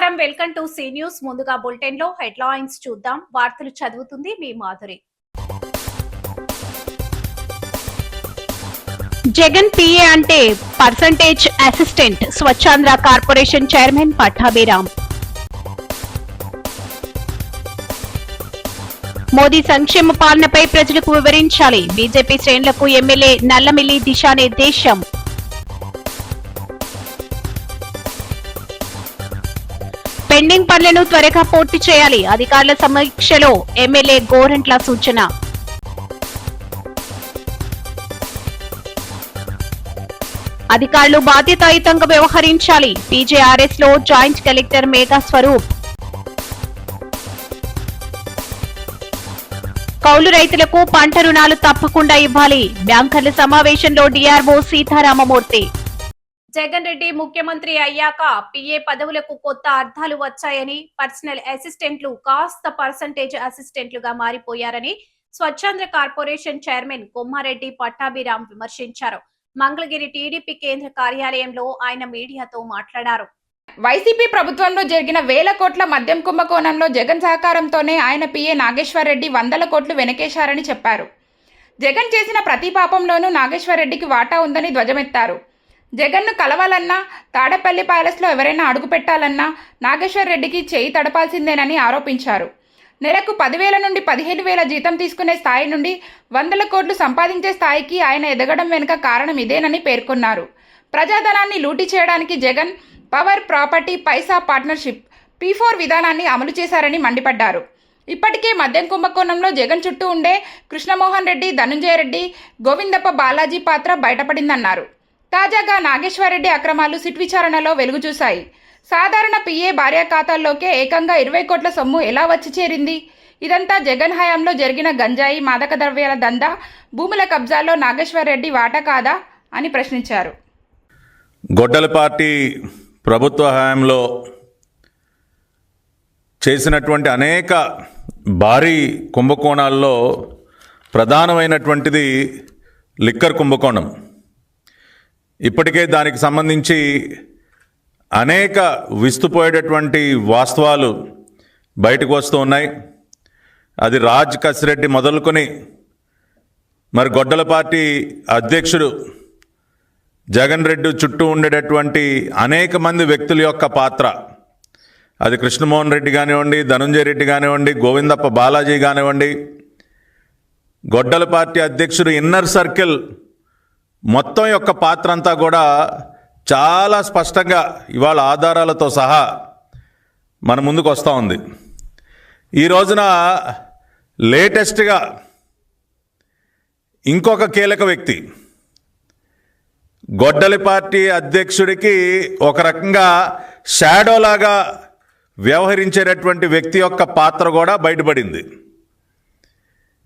నమస్కారం, welcome to C news. ముందుగా bulletin లో హెడ్లైన్స్ చూద్దాం. వార్తలు చదువుతుంది మీ మాధురి. జగన్ పిఏ అంటే percentage assistant Swachhandhra corporation chairman Pattabhiram. Modi సంక్షేమ పాలనపై ప్రజలకు వివరించాలి. బీజేపీ శ్రేణులకు ఎమ్మెల్యే నల్లమిల్లి దిశానిర్దేశం. పెండింగ్ పనులను త్వరగా పూర్తి చేయాలి. అధికారుల సమీక్షలో ఎమ్మెల్యే గోరంట్ల సూచన. అధికారులు బాధ్యతాయుతంగా వ్యవహరించాలి. పీజేఆర్ఎస్ లో జాయింట్ కలెక్టర్ మేఘా స్వరూప్. కౌలు రైతులకు పంట రుణాలు తప్పకుండా ఇవ్వాలి. బ్యాంకర్ల సమావేశంలో డీఆర్ఓ సీతారామమూర్తి. జగన్ రెడ్డి ముఖ్యమంత్రి అయ్యాక పిఏ పదవులకు కొత్త అర్థాలు వచ్చాయని, పర్సనల్ అసిస్టెంట్లు కాస్త పర్సంటేజ్ అసిస్టెంట్లుగా మారిపోయారని స్వచ్ఛాంధ్ర కార్పొరేషన్ చైర్మన్ కొమ్మారెడ్డి పట్టాభిరామ్ విమర్శించారు. మంగళగిరి టీడీపీ కేంద్ర కార్యాలయంలో ఆయన మీడియాతో మాట్లాడారు. వైసీపీ ప్రభుత్వంలో జరిగిన వేల కోట్ల మద్యం కుంభకోణంలో జగన్ సహకారంతోనే ఆయన పిఏ నాగేశ్వర్ రెడ్డి వందల కోట్లు వెనకేశారని చెప్పారు. జగన్ చేసిన ప్రతి పాపంలోనూ నాగేశ్వర్ రెడ్డికి వాటా ఉందని ధ్వజమెత్తారు. జగన్ను కలవాలన్నా, తాడేపల్లి ప్యాలెస్లో ఎవరైనా అడుగు పెట్టాలన్నా నాగేశ్వర్ రెడ్డికి చేయి తడపాల్సిందేనని ఆరోపించారు. నెలకు 10,000 నుండి 15,000 జీతం తీసుకునే స్థాయి నుండి 100 కోట్లు సంపాదించే స్థాయికి ఆయన ఎదగడం వెనుక కారణం ఇదేనని పేర్కొన్నారు. ప్రజాధనాన్ని లూటీ చేయడానికి జగన్ పవర్, ప్రాపర్టీ, పైసా పార్ట్నర్షిప్ P4 విధానాన్ని అమలు చేశారని మండిపడ్డారు. ఇప్పటికే మద్యం కుంభకోణంలో జగన్ చుట్టూ ఉండే కృష్ణమోహన్ రెడ్డి, ధనుంజయ రెడ్డి, గోవిందప్ప బాలాజీ పాత్ర బయటపడిందన్నారు. తాజాగా నాగేశ్వర్ రెడ్డి అక్రమాలు సిట్ విచారణలో వెలుగు చూశాయి. సాధారణ పిఏ భార్య ఖాతాల్లోకే ఏకంగా 20 కోట్ల సొమ్ము ఎలా వచ్చి చేరింది? ఇదంతా జగన్ హయాంలో జరిగిన గంజాయి, మాదక ద్రవ్యాల దందా, భూముల కబ్జాలో నాగేశ్వర్ రెడ్డి వాటా కాదా అని ప్రశ్నించారు. గొడ్డలపాటి ప్రభుత్వ హయాంలో చేసినటువంటి అనేక భారీ కుంభకోణాల్లో ప్రధానమైనటువంటిది లిక్కర్ కుంభకోణం. ఇప్పటికే దానికి సంబంధించి అనేక విస్తుపోయేటటువంటి వాస్తవాలు బయటకు వస్తూ ఉన్నాయి. అది రాజ్ కసిరెడ్డి మొదలుకొని మరి గొడ్డలపాటి అధ్యక్షుడు జగన్ రెడ్డి చుట్టూ ఉండేటటువంటి అనేక మంది వ్యక్తుల యొక్క పాత్ర, అది కృష్ణమోహన్ రెడ్డి కానివ్వండి, ధనుంజయ రెడ్డి కానివ్వండి, గోవిందప్ప బాలాజీ కానివ్వండి, గొడ్డలపాటి అధ్యక్షుడు ఇన్నర్ సర్కిల్ మొత్తం యొక్క పాత్ర అంతా కూడా చాలా స్పష్టంగా ఇవాళ ఆధారాలతో సహా మన ముందుకు వస్తూ ఉంది. ఈ రోజున లేటెస్ట్గా ఇంకొక కీలక వ్యక్తి, గొడ్డలిపాటి అధ్యక్షుడికి ఒక రకంగా షాడోలాగా వ్యవహరించేటటువంటి వ్యక్తి యొక్క పాత్ర కూడా బయటపడింది.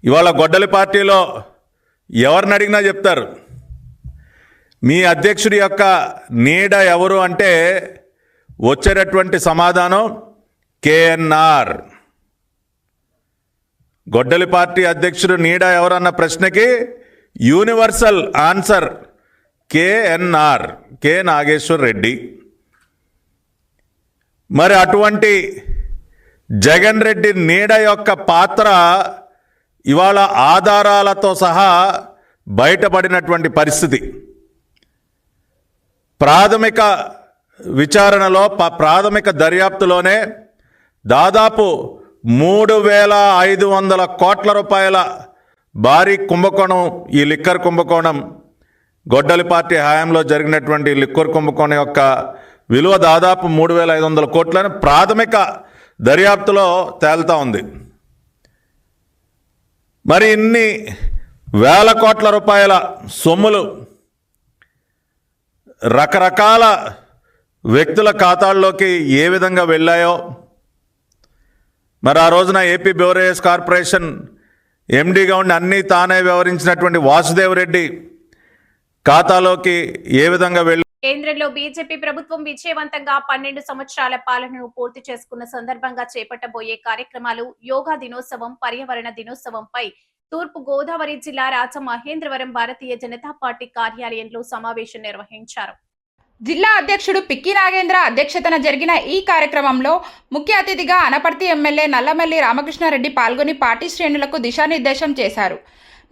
ఇవాళ గొడ్డలి పార్టీలో ఎవరిని అడిగినా చెప్తారు, మీ అధ్యక్షుడి యొక్క నీడ ఎవరు అంటే వచ్చేటటువంటి సమాధానం కేఎన్ఆర్. గొడ్డలి పార్టీ అధ్యక్షుడు నీడ ఎవరన్న ప్రశ్నకి universal answer KNR, K Nageswar Reddy. మరి అటువంటి జగన్ రెడ్డి నీడ యొక్క పాత్ర ఇవాళ ఆధారాలతో సహా బయటపడినటువంటి పరిస్థితి. ప్రాథమిక విచారణలో, ప్రాథమిక దర్యాప్తులోనే దాదాపు 3,500 కోట్ల రూపాయల భారీ కుంభకోణం, ఈ లిక్కర్ కుంభకోణం, గొడ్డలిపాటి హయాంలో జరిగినటువంటి లిక్కర్ కుంభకోణం యొక్క విలువ దాదాపు 3,500 కోట్లని ప్రాథమిక దర్యాప్తులో తేలుతా ఉంది. మరి ఇన్ని వేల కోట్ల రూపాయల సొమ్ములు రకరకాల వ్యక్తుల ఖాతాల్లోకి ఏ విధంగా వెళ్ళాయో, మరి ఆ రోజున ఏపీ బెవరేజెస్ కార్పొరేషన్ ఎండీగా ఉండి అన్నీ తానే వ్యవహరించినటువంటి వాసుదేవ్ రెడ్డి ఖాతాలోకి ఏ విధంగా వెళ్ళి. కేంద్రంలో బీజేపీ ప్రభుత్వం విజయవంతంగా 12 సంవత్సరాల పాలనను పూర్తి చేసుకున్న సందర్భంగా చేపట్టబోయే కార్యక్రమాలు యోగా దినోత్సవం, పర్యావరణ దినోత్సవంపై తూర్పు గోదావరి జిల్లా రాజమహేంద్రవరం భారతీయ జనతా పార్టీ కార్యాలయంలో సమావేశం నిర్వహించారు. జిల్లా అధ్యక్షుడు పిక్కి నాగేంద్ర అధ్యక్షతన జరిగిన ఈ కార్యక్రమంలో ముఖ్య అతిథిగా అనపర్తి ఎమ్మెల్యే నల్లమల్లి రామకృష్ణారెడ్డి పాల్గొని పార్టీ శ్రేణులకు దిశానిర్దేశం చేశారు.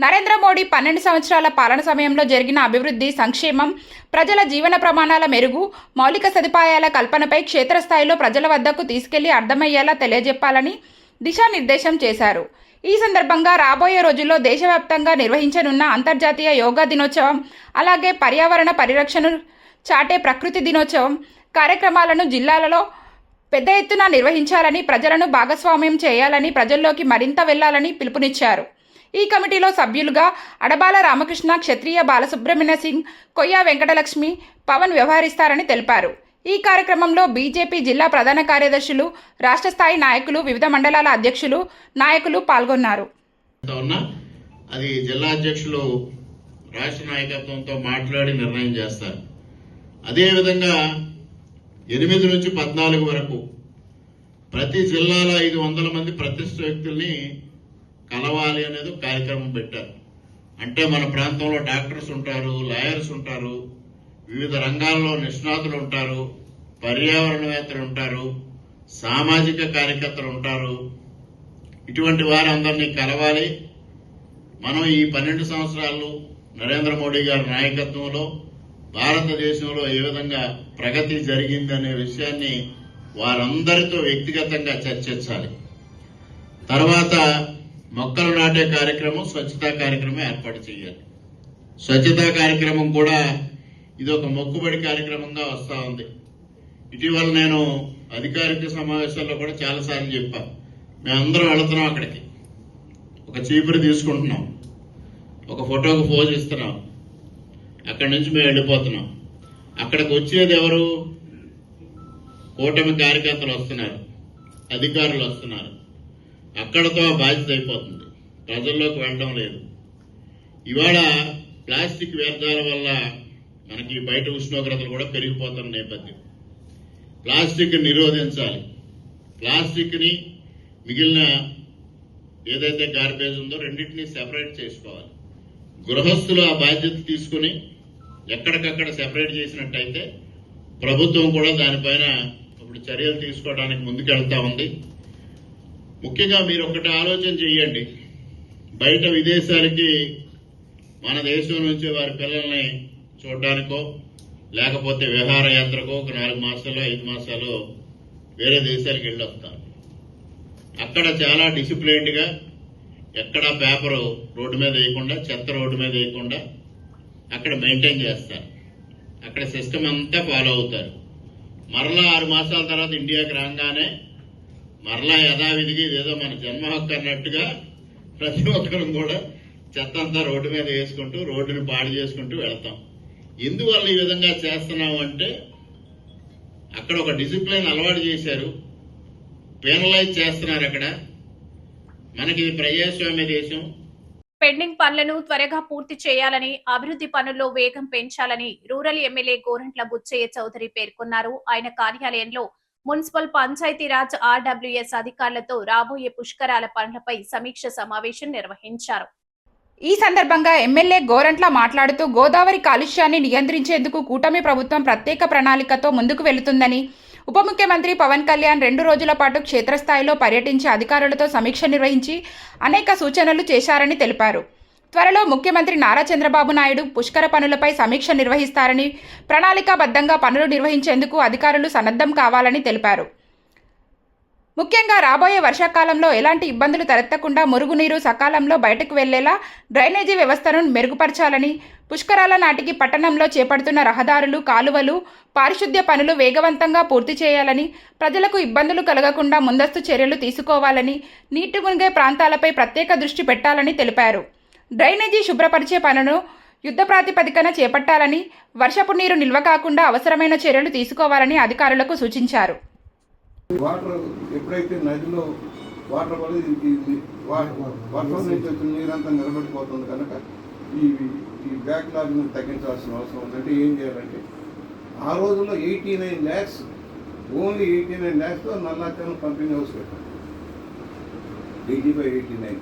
నరేంద్ర మోడీ 12 సంవత్సరాల పాలన సమయంలో జరిగిన అభివృద్ధి, సంక్షేమం, ప్రజల జీవన ప్రమాణాల మెరుగు, మౌలిక సదుపాయాల కల్పనపై క్షేత్రస్థాయిలో ప్రజల వద్దకు తీసుకెళ్లి అర్థమయ్యేలా తెలియజెప్పాలని దిశానిర్దేశం చేశారు. ఈ సందర్భంగా రాబోయే రోజుల్లో దేశవ్యాప్తంగా నిర్వహించనున్న అంతర్జాతీయ యోగా దినోత్సవం, అలాగే పర్యావరణ పరిరక్షణను చాటే ప్రకృతి దినోత్సవం కార్యక్రమాలను జిల్లాలలో పెద్ద ఎత్తున నిర్వహించాలని, ప్రజలను భాగస్వామ్యం చేయాలని, ప్రజల్లోకి మరింత వెళ్లాలని పిలుపునిచ్చారు. ఈ కమిటీలో సభ్యులుగా అడబాల రామకృష్ణ, క్షత్రియ బాలసుబ్రహ్మణ్య సింగ్, కొయ్య వెంకటలక్ష్మి, పవన్ వ్యవహరిస్తారని తెలిపారు. ఈ కార్యక్రమంలో బీజేపీ జిల్లా ప్రధాన కార్యదర్శులు, రాష్ట్ర స్థాయి నాయకులు, వివిధ మండలాల అధ్యక్షులు, నాయకులు పాల్గొన్నారు. అది జిల్లా అధ్యక్షులు రాష్ట్ర నాయకత్వంతో మాట్లాడి నిర్ణయం చేస్తారు. అదేవిధంగా 8 నుంచి 14 వరకు ప్రతి జిల్లాలో 500 మంది ప్రతిష్ఠ వ్యక్తుల్ని కలవాలి అనేది కార్యక్రమం పెట్టారు. అంటే మన ప్రాంతంలో డాక్టర్స్ ఉంటారు, లాయర్స్ ఉంటారు, వివిధ రంగాల్లో నిష్ణాతులు ఉంటారు, పర్యావరణవేత్తలు ఉంటారు, సామాజిక కార్యకర్తలు ఉంటారు. ఇటువంటి వారందరినీ కలవాలి. మనం ఈ 12 సంవత్సరాలు నరేంద్ర మోడీ గారి నాయకత్వంలో భారతదేశంలో ఏ విధంగా ప్రగతి జరిగిందనే విషయాన్ని వారందరితో వ్యక్తిగతంగా చర్చించాలి. తర్వాత మొక్కలు నాటే కార్యక్రమం, స్వచ్ఛతా కార్యక్రమం ఏర్పాటు చేయాలి. స్వచ్ఛతా కార్యక్రమం కూడా ఇది ఒక మొక్కుబడి కార్యక్రమంగా వస్తూ ఉంది. ఇటీవల నేను అధికారిక సమావేశాల్లో కూడా చాలాసార్లు చెప్పాను. మేమందరం వెళుతున్నాం అక్కడికి, ఒక చీపురు తీసుకుంటున్నాం, ఒక ఫోటోకు పోజ్ ఇస్తున్నాం, అక్కడి నుంచి మేము వెళ్ళిపోతున్నాం. అక్కడికి వచ్చేది ఎవరు? కూటమి కార్యకర్తలు వస్తున్నారు, అధికారులు వస్తున్నారు. అక్కడతో బాధ్యత అయిపోతుంది, ప్రజల్లోకి వెళ్ళడం లేదు. ఇవాళ ప్లాస్టిక్ వ్యర్థాల వల్ల మనకి బయట ఉష్ణోగ్రతలు కూడా పెరిగిపోతున్న నేపథ్యం. ప్లాస్టిక్ నిరోధించాలి. ప్లాస్టిక్ ని మిగిలిన ఏదైతే గార్బేజ్ ఉందో రెండింటినీ సెపరేట్ చేసుకోవాలి. గృహస్థులు ఆ బాధ్యత తీసుకుని ఎక్కడికక్కడ సెపరేట్ చేసినట్టయితే ప్రభుత్వం కూడా దానిపైన ఇప్పుడు చర్యలు తీసుకోవడానికి ముందుకెళ్తా ఉంది. ముఖ్యంగా మీరు ఒకటి ఆలోచన చేయండి. బయట విదేశాలకి మన దేశం నుంచి వారి పిల్లల్ని చూడడానికో లేకపోతే విహారయాత్రకో ఒక 4 మాసాలు 5 మాసాలు వేరే దేశాలకు వెళ్ళి వస్తారు. అక్కడ చాలా డిసిప్లైన్డ్ గా ఎక్కడ పేపరు రోడ్డు మీద వేయకుండా, చెత్త రోడ్డు మీద వేయకుండా అక్కడ మెయింటైన్ చేస్తారు. అక్కడ సిస్టమ్ అంతా ఫాలో అవుతారు. మరలా 6 మాసాల తర్వాత ఇండియాకి రాగానే మరలా యథావిధిగా ఇదేదో మన జన్మ హక్కు అన్నట్టుగా ప్రతి ఒక్కరు కూడా చెత్త అంతా రోడ్డు మీద వేసుకుంటూ రోడ్డుని పాడు చేసుకుంటూ వెళ్తాం. ఎందువల్ల ఈ విధంగా చేస్తున్నాం అంటే అక్కడ ఒక డిసిప్లిన్ అలవాటు చేశారు, పెనలైజ్ చేస్తున్నారు. అక్కడ మనకి ఇది ప్రజాస్వామ్య దేశం. పెండింగ్ పనులను త్వరగా పూర్తి చేయాలని, అభివృద్ధి పనుల్లో వేగం పెంచాలని రూరల్ ఎమ్మెల్యే గోరంట్ల బుచ్చయ్య చౌదరి పేర్కొన్నారు. ఆయన కార్యాలయంలో మున్సిపల్ పంచాయతీరాజ్ RWS అధికారులతో రాబోయే పుష్కరాల పనులపై సమీక్ష సమావేశం నిర్వహించారు. ఈ సందర్భంగా ఎమ్మెల్యే గోరంట్ల మాట్లాడుతూ గోదావరి కాలుష్యాన్ని నియంత్రించేందుకు కూటమి ప్రభుత్వం ప్రత్యేక ప్రణాళికతో ముందుకు వెళుతుందని, ఉప ముఖ్యమంత్రి పవన్ కళ్యాణ్ 2 రోజుల పాటు క్షేత్రస్థాయిలో పర్యటించి అధికారులతో సమీక్ష నిర్వహించి అనేక సూచనలు చేశారని తెలిపారు. త్వరలో ముఖ్యమంత్రి నారా చంద్రబాబు నాయుడు పుష్కర పనులపై సమీక్ష నిర్వహిస్తారని, ప్రణాళికాబద్ధంగా పనులు నిర్వహించేందుకు అధికారులు సన్నద్ధం కావాలని తెలిపారు. ముఖ్యంగా రాబోయే వర్షాకాలంలో ఎలాంటి ఇబ్బందులు తలెత్తకుండా మురుగునీరు సకాలంలో బయటకు వెళ్లేలా డ్రైనేజీ వ్యవస్థను మెరుగుపరచాలని, పుష్కరాల నాటికి పట్టణంలో చేపడుతున్న రహదారులు, కాలువలు, పారిశుద్ధ్య పనులు వేగవంతంగా పూర్తి చేయాలని, ప్రజలకు ఇబ్బందులు కలగకుండా ముందస్తు చర్యలు తీసుకోవాలని, నీటి మునిగే ప్రాంతాలపై ప్రత్యేక దృష్టి పెట్టాలని తెలిపారు. డ్రైనేజీ శుభ్రపరిచే పనులను యుద్ధ ప్రాతిపదికన చేపట్టాలని, వర్షపు నీరు నిల్వ కాకుండా అవసరమైన చర్యలు తీసుకోవాలని అధికారులకు సూచించారు. వాటర్ ఎప్పుడైతే నదిలో వాటర్ పడి వర్షం నుంచి వచ్చిన నీరంతా నిలబడిపోతుంది కనుక ఈ బ్యాక్లాగ్ని తగ్గించాల్సిన అవసరం ఉందంటే ఏం చేయాలంటే ఆ రోజుల్లో 89 lakhs, ఓన్లీ 89 lakhsతో నల్లాచలం పంపింగ్ హౌస్ పెట్టాం. 85, 89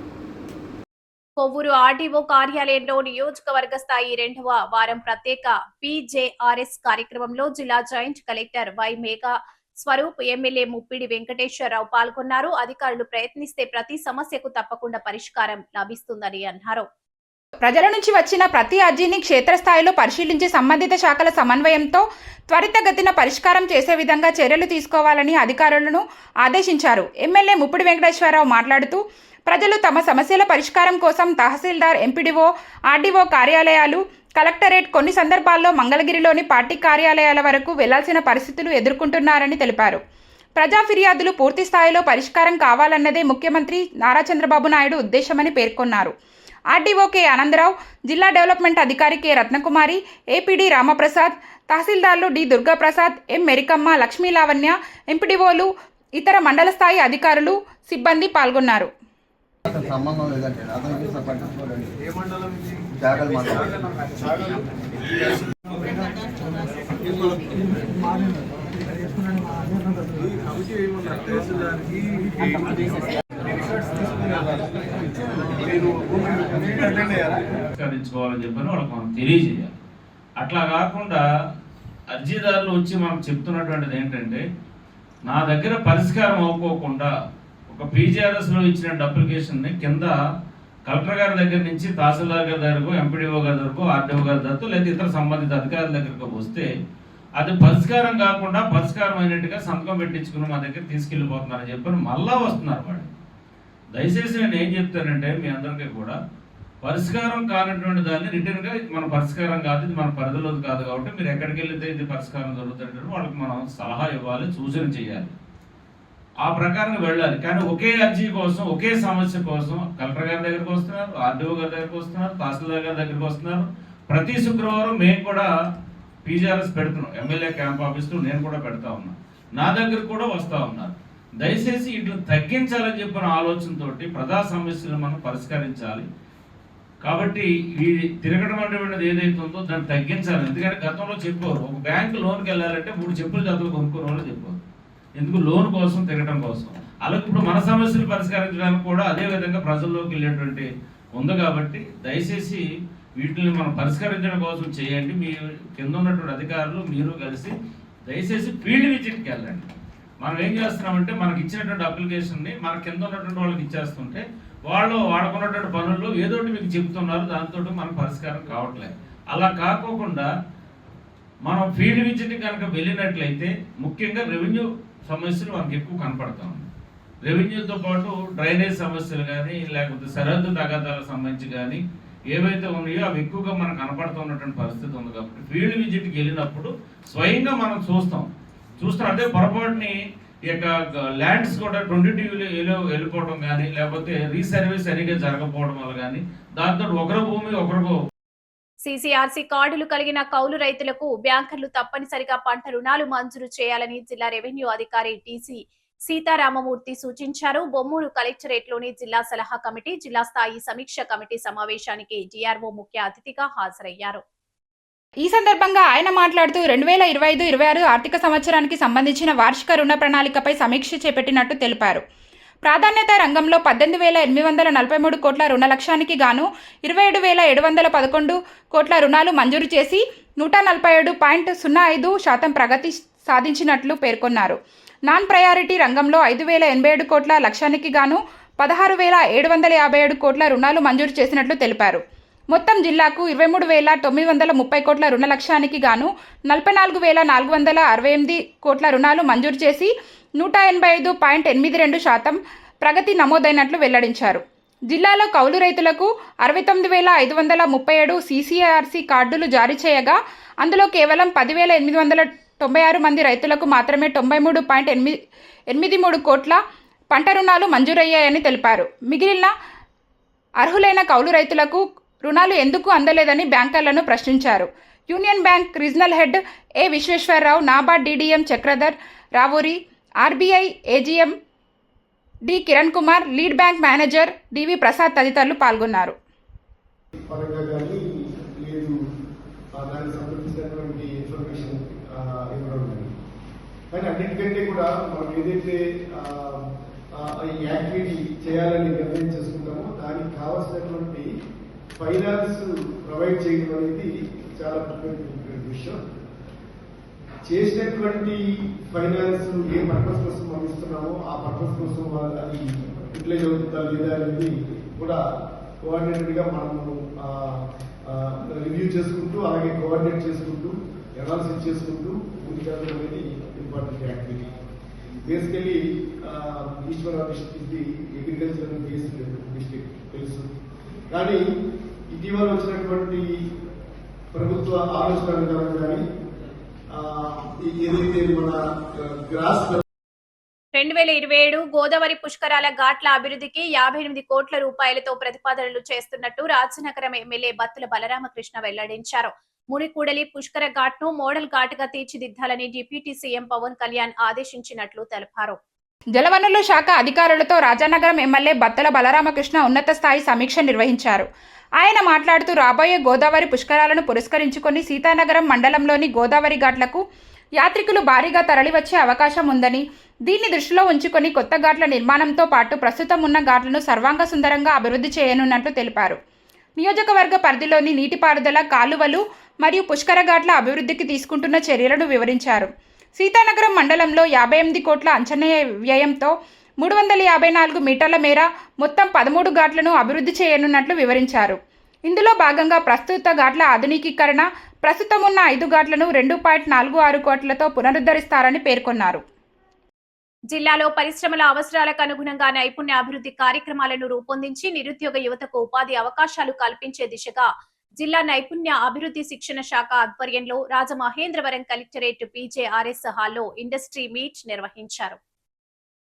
కొవ్వూరు ఆర్డీఓ కార్యాలయంలో నియోజకవర్గ స్థాయి 2వ వారం ప్రత్యేక పీజేఆర్ఎస్ కార్యక్రమంలో జిల్లా joint collector Y Megha Swaroop, MLA Muppidi Venkateswararao పాల్గొన్నారు. అధికారులు ప్రయత్నిస్తే ప్రతి సమస్యకు తప్పకుండా పరిష్కారం లభిస్తుందని అన్నారు. ప్రజల నుంచి వచ్చిన ప్రతి అర్జీని క్షేత్రస్థాయిలో పరిశీలించి సంబంధిత శాఖల సమన్వయంతో త్వరితగతిన పరిష్కారం చేసే విధంగా చర్యలు తీసుకోవాలని అధికారులను ఆదేశించారు. ఎమ్మెల్యే ముప్పిడి వెంకటేశ్వరరావు మాట్లాడుతూ ప్రజలు తమ సమస్యల పరిష్కారం కోసం తహసీల్దార్, ఎంపీడీఓ, ఆర్డీఓ కార్యాలయాలు, కలెక్టరేట్, కొన్ని సందర్భాల్లో మంగళగిరిలోని పార్టీ కార్యాలయాల వరకు వెళ్లాల్సిన పరిస్థితులు ఎదుర్కొంటున్నారని తెలిపారు. ప్రజా ఫిర్యాదులు పూర్తి స్థాయిలో పరిష్కారం కావాలన్నదే ముఖ్యమంత్రి నారా చంద్రబాబు నాయుడు ఉద్దేశమని పేర్కొన్నారు. ఆర్డీఓ కె ఆనందరావు, జిల్లా డెవలప్మెంట్ అధికారి కె రత్నకుమారి, ఏపీడీ రామప్రసాద్, తహసీల్దార్లు డి దుర్గాప్రసాద్, ఎం మెరికమ్మ, లక్ష్మీ లావణ్య, ఎంపీడీఓలు, ఇతర మండల స్థాయి అధికారులు, సిబ్బంది పాల్గొన్నారు. సంబంధం లేదంటే అతనికి పట్టించుకోలేదు. జాగ్రత్త పరిష్కరించుకోవాలని చెప్పని వాళ్ళకి మనం తెలియజేయాలి. అట్లా కాకుండా అర్జీదారులు వచ్చి మనం చెప్తున్నటువంటిది ఏంటంటే, నా దగ్గర పరిష్కారం అవ్వకోకుండా ఒక పీజీఆర్ఎస్లో ఇచ్చిన అప్లికేషన్ని కింద కలెక్టర్ గారి దగ్గర నుంచి తహసీల్దార్ గారి దగ్గరకు, ఎంపీడీఓ గారి దగ్గరకు, ఆర్డీఓ గారి దగ్గరకు, లేదా ఇతర సంబంధిత అధికారుల దగ్గరకు వస్తే అది పరిష్కారం కాకుండా పరిష్కారం అయినట్టుగా సంతకం పెట్టించుకుని మా దగ్గర తీసుకెళ్ళిపోతున్నారని చెప్పని మళ్ళా వస్తున్నారు వాళ్ళు. దయచేసి నేను ఏం చెప్తానంటే మీ అందరికీ కూడా, పరిష్కారం కానటువంటి దాన్ని రిటర్న్గా మన పరిష్కారం కాదు, ఇది మన పరిధిలో కాదు కాబట్టి మీరు ఎక్కడికి వెళ్తే ఇది పరిష్కారం జరుగుతుంటే వాళ్ళకి మనం సలహా ఇవ్వాలి, సూచన చేయాలి, ఆ ప్రకారంగా వెళ్ళాలి. కానీ ఒకే అర్జీ కోసం, ఒకే సమస్య కోసం కలెక్టర్ గారి దగ్గరికి వస్తున్నారు, ఆర్డీఓ గారి దగ్గరికి వస్తున్నారు, తహసీల్దార్ గారి దగ్గరికి వస్తున్నారు. ప్రతి శుక్రవారం మేము కూడా పీజీఆర్ఎస్ పెడుతున్నాం, ఎమ్మెల్యే క్యాంప్ ఆఫీస్లో నేను కూడా పెడతా ఉన్నాను, నా దగ్గర కూడా వస్తూ ఉన్నారు. దయచేసి ఇట్లా తగ్గించాలని చెప్పిన ఆలోచనతోటి ప్రజా సమస్యలు మనం పరిష్కరించాలి. కాబట్టి ఈ తిరగడం అనేటువంటిది ఏదైతే ఉందో దాన్ని తగ్గించాలి. ఎందుకంటే గతంలో చెప్పారు, ఒక బ్యాంక్ లోన్కి వెళ్ళాలంటే 3 చెప్పులు జతలు కొనుక్కునే వాళ్ళు చెప్పారు, ఎందుకు లోన్ కోసం, తిరగడం కోసం. అలాగే ఇప్పుడు మన సమస్యలు పరిష్కరించడానికి కూడా అదే విధంగా ప్రజల్లోకి వెళ్ళేటువంటి ఉంది. కాబట్టి దయచేసి వీటిని మనం పరిష్కరించడం కోసం చేయండి. మీ కింద ఉన్నటువంటి అధికారులు మీరు కలిసి దయచేసి ఫీల్డ్ విజిట్కి వెళ్ళండి. మనం ఏం చేస్తున్నామంటే మనకి ఇచ్చినటువంటి అప్లికేషన్ని మన కింద ఉన్నటువంటి వాళ్ళకి ఇచ్చేస్తుంటే వాళ్ళు వాడుకున్నటువంటి పనుల్లో ఏదోటి మీకు చెప్తున్నారు, దాంతో మనకు పరిష్కారం కావట్లేదు. అలా కాకోకుండా మనం ఫీల్డ్ విజిట్ కనుక వెళ్ళినట్లయితే ముఖ్యంగా రెవెన్యూ సమస్యలు మనకు ఎక్కువ కనపడతా ఉన్నాయి. రెవెన్యూతో పాటు డ్రైనేజ్ సమస్యలు కానీ, లేకపోతే సరిహద్దు తగాదాలకు సంబంధించి కానీ ఏవైతే ఉన్నాయో అవి ఎక్కువగా మనకు కనపడుతున్నటువంటి పరిస్థితి ఉంది. కాబట్టి ఫీల్డ్ విజిట్కి వెళ్ళినప్పుడు స్వయంగా మనం చూస్తాం. అదే పొరపాటుని ఈ యొక్క ల్యాండ్స్ కూడా 22 వెళ్ళిపోవడం కానీ, లేకపోతే రీసర్వే సరిగా జరగకపోవడం వల్ల కానీ, దాంతో ఒకరి భూమి ఒకరికి. సీసీఆర్సీ కార్డులు కలిగిన కౌలు రైతులకు బ్యాంకర్లు తప్పనిసరిగా పంట రుణాలు మంజూరు చేయాలని జిల్లా రెవెన్యూ అధికారి టీసీ సీతారామమూర్తి సూచించారు. బొమ్మూరు కలెక్టరేట్లోని జిల్లా సలహా కమిటీ, జిల్లా స్థాయి సమీక్ష కమిటీ సమావేశానికి డిఆర్ఓ ముఖ్య అతిథిగా హాజరయ్యారు. ఈ సందర్భంగా ఆయన మాట్లాడుతూ 2025-26 ఆర్థిక సంవత్సరానికి సంబంధించిన వార్షిక రుణ ప్రణాళికపై సమీక్ష చేపట్టినట్టు తెలిపారు. ప్రాధాన్యత రంగంలో 18,843 కోట్ల రుణ లక్ష్యానికి గాను 27,711 కోట్ల రుణాలు మంజూరు చేసి 147.05% ప్రగతి సాధించినట్లు పేర్కొన్నారు. నాన్ ప్రయారిటీ రంగంలో 5,087 కోట్ల లక్ష్యానికి గాను 16,757 కోట్ల రుణాలు మంజూరు చేసినట్లు తెలిపారు. మొత్తం జిల్లాకు 23,930 కోట్ల రుణ లక్ష్యానికి గాను 44,468 కోట్ల రుణాలు మంజూరు చేసి 185.82% ప్రగతి నమోదైనట్లు వెల్లడించారు. జిల్లాలో కౌలు రైతులకు 69,537 సీసీఆర్సీ కార్డులు జారీ చేయగా అందులో కేవలం 10,896 మంది రైతులకు మాత్రమే 93.83 కోట్ల పంట రుణాలు మంజూరయ్యాయని తెలిపారు. మిగిలిన అర్హులైన కౌలు రైతులకు రుణాలు ఎందుకు అందలేదని బ్యాంకర్లను ప్రశ్నించారు. Union bank regional head A Visweswararao, NABARD DDM Chakradhar Ravuri, RBI AGM D Kiran Kumar, lead bank manager DV Prasad తదితరులు పాల్గొన్నారు. కానీ అన్నిటికంటే కూడా మనం ఏదైతే ఈ యాక్టివిటీ చేయాలని నిర్ణయం చేసుకుంటామో దానికి కావాల్సినటువంటి ఫైనాన్స్ ప్రొవైడ్ చేయడం అనేది చాలా ముఖ్యమైన విషయం. చేసినటువంటి ఫైనాన్స్ ఏ పర్పస్ కోసం మనం ఇస్తున్నామో ఆ పర్పస్ కోసం అది యూటిలైజ్ అవుతుందా లేదా అనేది కూడా కోఆర్డినేటెడ్ గా మనము రివ్యూ చేసుకుంటూ అలాగే కోఆర్డినేట్ చేసుకుంటూ అనాలిసిస్ చేసుకుంటూ ముందుకెళ్ళడం అనేది important activity. Basically east Godavari district ఇది అగ్రికల్చర్ బేస్డ్ డిస్ట్రిక్ట్ తెలుసు, కానీ ఇటీవల వచ్చినటువంటి ప్రభుత్వ ఆలోచన విధానం కానీ ఏదైతే మన గ్రాస్ 2027 గోదావరి పుష్కరాల ఘాట్ల అభివృద్ధికి 58 కోట్ల రూపాయలతో ప్రతిపాదనలు చేస్తున్నట్టు రాజనగరం ఎమ్మెల్యే బత్తుల బలరామకృష్ణ వెల్లడించారు. మునికూడలి పుష్కర ఘాట్ ను మోడల్ ఘాట్ గా తీర్చిదిద్దాలని డిప్యూటీ సీఎం పవన్ కళ్యాణ్ ఆదేశించినట్లు తెలిపారు. జలవనరుల శాఖ అధికారులతో రాజానగరం ఎమ్మెల్యే బత్తుల బలరామకృష్ణ ఉన్నత స్థాయి సమీక్ష నిర్వహించారు. ఆయన మాట్లాడుతూ రాబోయే గోదావరి పుష్కరాలను పురస్కరించుకొని సీతానగరం మండలంలోని గోదావరి ఘాట్లకు యాత్రికులు భారీగా తరలివచ్చే అవకాశం ఉందని, దీన్ని దృష్టిలో ఉంచుకొని కొత్త ఘాట్ల నిర్మాణంతో పాటు ప్రస్తుతం ఉన్న ఘాట్లను సర్వాంగ సుందరంగా అభివృద్ధి చేయనున్నట్లు తెలిపారు. నియోజకవర్గ పరిధిలోని నీటిపారుదల, కాలువలు మరియు పుష్కర ఘాట్ల అభివృద్ధికి తీసుకుంటున్న చర్యలను వివరించారు. సీతానగరం మండలంలో 58 కోట్ల అంచనా వ్యయంతో 354 మీటర్ల మేర మొత్తం 13 ఘాట్లను అభివృద్ధి చేయనున్నట్లు వివరించారు. ఇందులో భాగంగా ప్రస్తుత ఘాట్ల ఆధునికీకరణ, ప్రస్తుతం ఉన్న 5 ఘాట్లను 2.46 కోట్లతో పునరుద్ధరిస్తారని పేర్కొన్నారు. జిల్లాలో పరిశ్రమల అవసరాలకు అనుగుణంగా నైపుణ్య అభివృద్ధి కార్యక్రమాలను రూపొందించి నిరుద్యోగ యువతకు ఉపాధి అవకాశాలు కల్పించే దిశగా జిల్లా నైపుణ్య అభివృద్ధి శిక్షణ శాఖ ఆధ్వర్యంలో రాజమహేంద్రవరం కలెక్టరేట్ PJRS హాల్లో ఇండస్ట్రీ మీట్ నిర్వహించారు.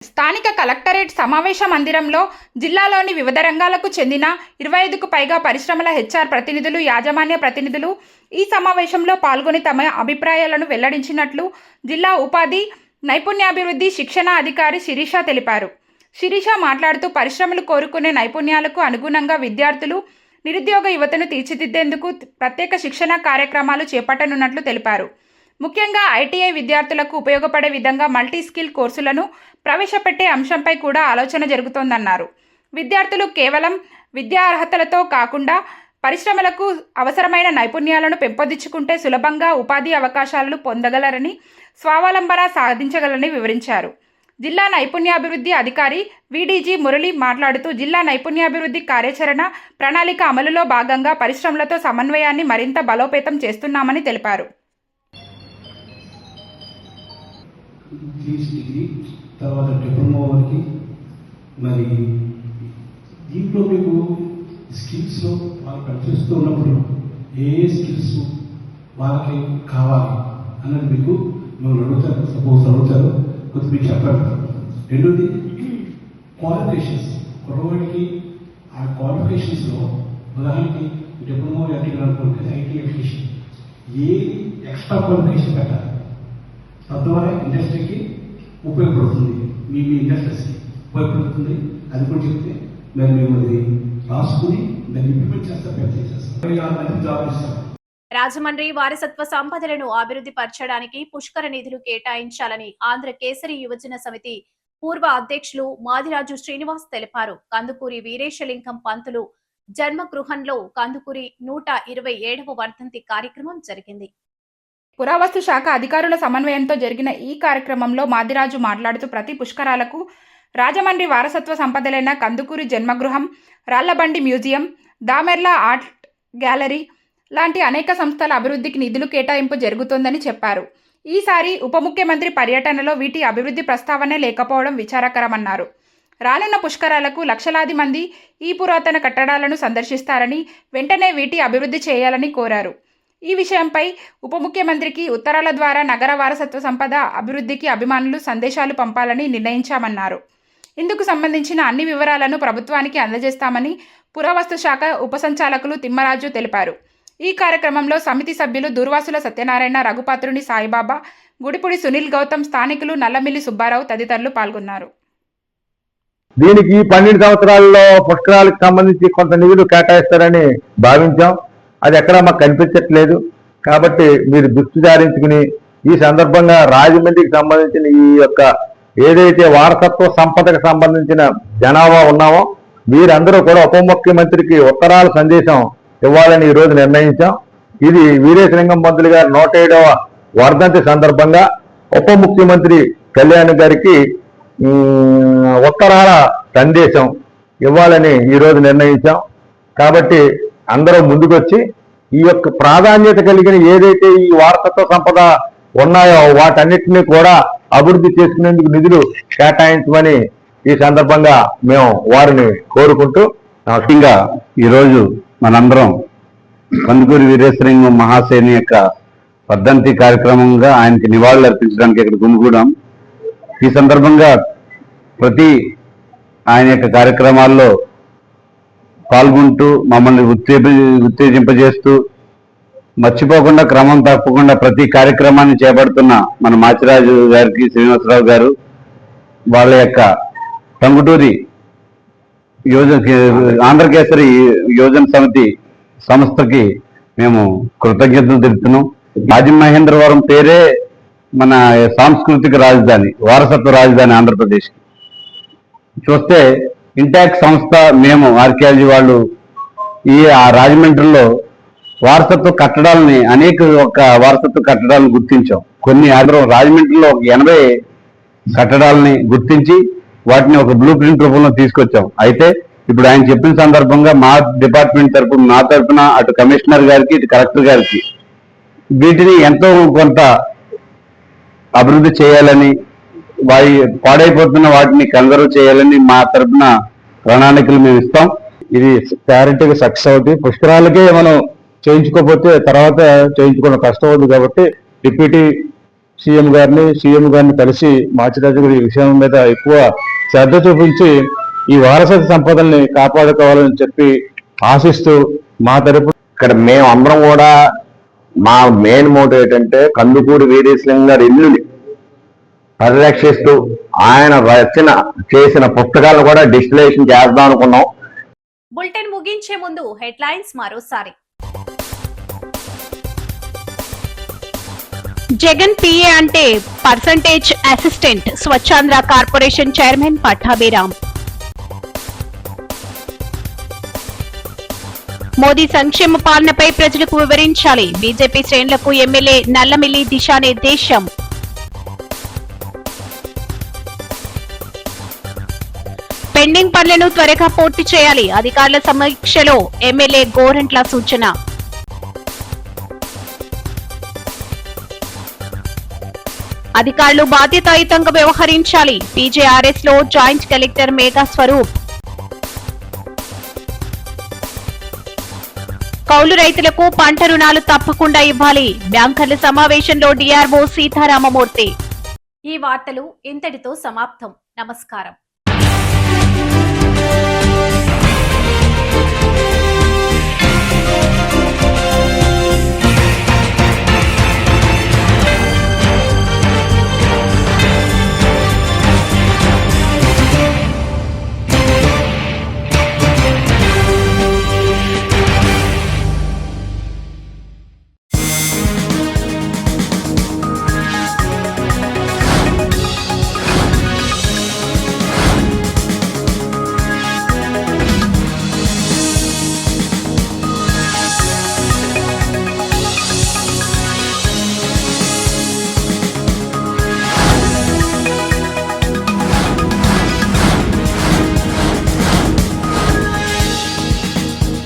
స్థానిక కలెక్టరేట్ సమావేశ మందిరంలో జిల్లాలోని వివిధ రంగాలకు చెందిన 25కు పైగా పరిశ్రమల HR ప్రతినిధులు, యాజమాన్య ప్రతినిధులు ఈ సమావేశంలో పాల్గొని తమ అభిప్రాయాలను వెల్లడించినట్లు జిల్లా ఉపాధి నైపుణ్యాభివృద్ధి శిక్షణ అధికారి శిరీష తెలిపారు. శిరీష మాట్లాడుతూ పరిశ్రమలు కోరుకునే నైపుణ్యాలకు అనుగుణంగా విద్యార్థులు, నిరుద్యోగ యువతను తీర్చిదిద్దేందుకు ప్రత్యేక శిక్షణ కార్యక్రమాలు చేపట్టనున్నట్లు తెలిపారు. ముఖ్యంగా ITI విద్యార్థులకు ఉపయోగపడే విధంగా మల్టీ స్కిల్ కోర్సులను ప్రవేశపెట్టే అంశంపై కూడా ఆలోచన జరుగుతోందన్నారు. విద్యార్థులు కేవలం విద్యా అర్హతలతో కాకుండా పరిశ్రమలకు అవసరమైన నైపుణ్యాలను పెంపొందించుకుంటే సులభంగా ఉపాధి అవకాశాలను పొందగలరని, స్వావలంబన సాధించగలరని వివరించారు. జిల్లా నైపుణ్యాభివృద్ధి అధికారి VDG మురళి మాట్లాడుతూ జిల్లా నైపుణ్యాభివృద్ధి కార్యాచరణ ప్రణాళిక అమలులో భాగంగా పరిశ్రమలతో సమన్వయాన్ని మరింత బలోపేతం చేస్తున్నామని తెలిపారు. తర్వాత డిప్లొమా వరకు మరి దీంట్లో మీకు స్కిల్స్ వాళ్ళు పనిచేస్తూ ఉన్నప్పుడు ఏ స్కిల్స్ వాళ్ళకి కావాలి అన్నది మీకు మేము అడుగుతారు. సపోజ్ అడుగుతారు, కొద్దిగా మీకు చెప్పండి. రెండోది క్వాలిఫికేషన్స్. కుర్రవాడికి ఆ క్వాలిఫికేషన్స్లో ఉదాహరణకి డిప్లొమా అనుకుంటే IT education A extra qualification పెట్టాలి, తద్వారా ఇండస్ట్రీకి ఉపయోగపడుతుంది, మీ ఇండస్ట్రీస్కి ఉపయోగపడుతుంది. అది కూడా చెప్తే మరి మేము అది రాసుకుని దాన్ని ఇంప్లిమెంట్ చేస్తే ప్రయత్నం చేస్తాం. రాజమండ్రి వారసత్వ సంపదలను అభివృద్ధి పరచడానికి పుష్కర నిధులు కేటాయించాలని ఆంధ్ర కేసరి యువజన సమితి పూర్వ అధ్యక్షులు మాదిరాజు శ్రీనివాస్ తెలిపారు. కందుకూరి వీరేశలింగం పంతులు జన్మగృహంలో కందుకూరి 127వ వర్ధంతి కార్యక్రమం జరిగింది. పురావస్తు శాఖ అధికారుల సమన్వయంతో జరిగిన ఈ కార్యక్రమంలో మాదిరాజు మాట్లాడుతూ ప్రతి పుష్కరాలకు రాజమండ్రి వారసత్వ సంపదలైన కందుకూరి జన్మగృహం, Rallabandi museum, Damerla art gallery లాంటి అనేక సంస్థల అభివృద్ధికి నిధులు కేటాయింపు జరుగుతోందని చెప్పారు. ఈసారి ఉప ముఖ్యమంత్రి పర్యటనలో వీటి అభివృద్ధి ప్రస్తావనే లేకపోవడం విచారకరమన్నారు. రానున్న పుష్కరాలకు లక్షలాది మంది ఈ పురాతన కట్టడాలను సందర్శిస్తారని, వెంటనే వీటి అభివృద్ధి చేయాలని కోరారు. ఈ విషయంపై ఉప ముఖ్యమంత్రికి ఉత్తరాల ద్వారా నగర వారసత్వ సంపద అభివృద్ధికి అభిమానులు సందేశాలు పంపాలని నిర్ణయించామన్నారు. ఇందుకు సంబంధించిన అన్ని వివరాలను ప్రభుత్వానికి అందజేస్తామని పురావస్తు శాఖ ఉప సంచాలకులు తిమ్మరాజు తెలిపారు. ఈ కార్యక్రమంలో సమితి సభ్యులు దూర్వాసుల సత్యనారాయణ, రఘుపాత్రుని సాయిబాబా, గుడిపుడి సునీల్ గౌతమ్, స్థానికులు నల్లమిల్లి సుబ్బారావు తదితరులు పాల్గొన్నారు. దీనికి 12 సంవత్సరాల్లో పుష్కరాలకు సంబంధించి కొంత నిధులు కేటాయిస్తారని భావించాం. అది ఎక్కడా మాకు కనిపించట్లేదు. కాబట్టి మీరు దృష్టి సారించుకుని ఈ సందర్భంగా రాజమండ్రికి సంబంధించిన ఈ యొక్క ఏదైతే వారసత్వ సంపదకు సంబంధించిన జనాభా ఉన్నామో మీరందరూ కూడా ఉప ముఖ్యమంత్రికి ఉత్తరాల సందేశం ఇవ్వాలని ఈ రోజు నిర్ణయించాం. ఇది వీరేశలింగం పంతులు గారి 107వ వర్ధంతి సందర్భంగా ఉప ముఖ్యమంత్రి కళ్యాణ్ గారికి ఉత్తరాల సందేశం ఇవ్వాలని ఈ రోజు నిర్ణయించాం. కాబట్టి అందరూ ముందుకొచ్చి ఈ యొక్క ప్రాధాన్యత కలిగిన ఏదైతే ఈ వారసత్వ సంపద ఉన్నాయో వాటన్నిటినీ కూడా అభివృద్ధి చేసుకునేందుకు నిధులు కేటాయించమని ఈ సందర్భంగా మేము వారిని కోరుకుంటూ, ముఖ్యంగా ఈరోజు మనందరం కందుకూరి వీరేశలింగం మహాశయుని యొక్క వర్ధంతి కార్యక్రమంగా ఆయనకి నివాళులు అర్పించడానికి ఇక్కడ గుమిగూడాం. ఈ సందర్భంగా ప్రతి ఆయన యొక్క కార్యక్రమాల్లో పాల్గొంటూ మమ్మల్ని ఉత్తేజింపజేస్తూ మర్చిపోకుండా క్రమం తప్పకుండా ప్రతి కార్యక్రమాన్ని చేపడుతున్న మన మాచిరాజు గారికి, శ్రీనివాసరావు గారు, వాళ్ళ యొక్క టంగుటూరి ఆంధ్రకేసరి యోజన సమితి సంస్థకి మేము కృతజ్ఞతలు తెలుపుతున్నాం. రాజమహేంద్రవరం పేరే మన సాంస్కృతిక రాజధాని, వారసత్వ రాజధాని ఆంధ్రప్రదేశ్. చూస్తే ఇంటాక్ట్ సంస్థ, మేము ఆర్కియాలజీ వాళ్ళు ఆ రాజమండ్రిలో వారసత్వ కట్టడాలని అనేక వారసత్వ కట్టడాలను గుర్తించాం. కొన్ని రాజమండ్రిలో 80 కట్టడాలని గుర్తించి వాటిని ఒక బ్లూ ప్రింట్ రూపంలో తీసుకొచ్చాం. అయితే ఇప్పుడు ఆయన చెప్పిన సందర్భంగా మా డిపార్ట్మెంట్ తరఫున, నా తరఫున అటు కమిషనర్ గారికి ఇటు కలెక్టర్ గారికి వీటిని ఎంతో కొంత అభివృద్ధి చేయాలని, పాడైపోతున్న వాటిని కన్జర్వ్ చేయాలని మా తరఫున ప్రణాళికలు మేము ఇస్తాం. ఇది గ్యారెంటీగా సక్సెస్ అవుతుంది. పుష్కరాలకే మనం చేయించుకోకపోతే తర్వాత చేయించుకోవడం కష్టం అవుతుంది. కాబట్టి డిప్యూటీ సీఎం గారిని కలిసి మాచిరాజు గారి ఈ విషయం మీద ఎక్కువ శ్రద్ధ చూపించి ఈ వారసత్వ సంపదల్ని కాపాడుకోవాలని చెప్పి ఆశిస్తూ మా తరపు ఇక్కడ మేము అందరం కూడా మా మెయిన్ మోటివ్ ఏంటంటే కందుకూరి వీరేశలింగం గారి ఇల్లుని పరిరక్షిస్తూ ఆయన చేసిన పుస్తకాలను కూడా డిస్టిలేషన్ చేద్దాం అనుకున్నాం. బులెటిన్ ముగించే ముందు హెడ్లైన్స్ మరోసారి. జగన్ పిఏ అంటే percentage assistant, Swachhandhra corporation chairman Pattabhiram. Modi సంక్షేమ పాలనపై ప్రజలకు వివరించాలి, బీజేపీ శ్రేణులకు ఎమ్మెల్యే నల్లమిల్లి దిశానిర్దేశం. పెండింగ్ పనులను త్వరగా పూర్తి చేయాలి, అధికారుల సమీక్షలో ఎమ్మెల్యే గోరంట్ల సూచన. అధికారులు బాధ్యతాయుతంగా వ్యవహరించాలి, పీజేఆర్ఎస్ లో జాయింట్ కలెక్టర్ మేఘా స్వరూప్. కౌలు రైతులకు పంట రుణాలు తప్పకుండా ఇవ్వాలి, బ్యాంకర్ల సమావేశంలో డిఆర్ఓ సీతారామమూర్తి. ఈ వార్తలు ఇంతటితో సమాప్తం. నమస్కారం.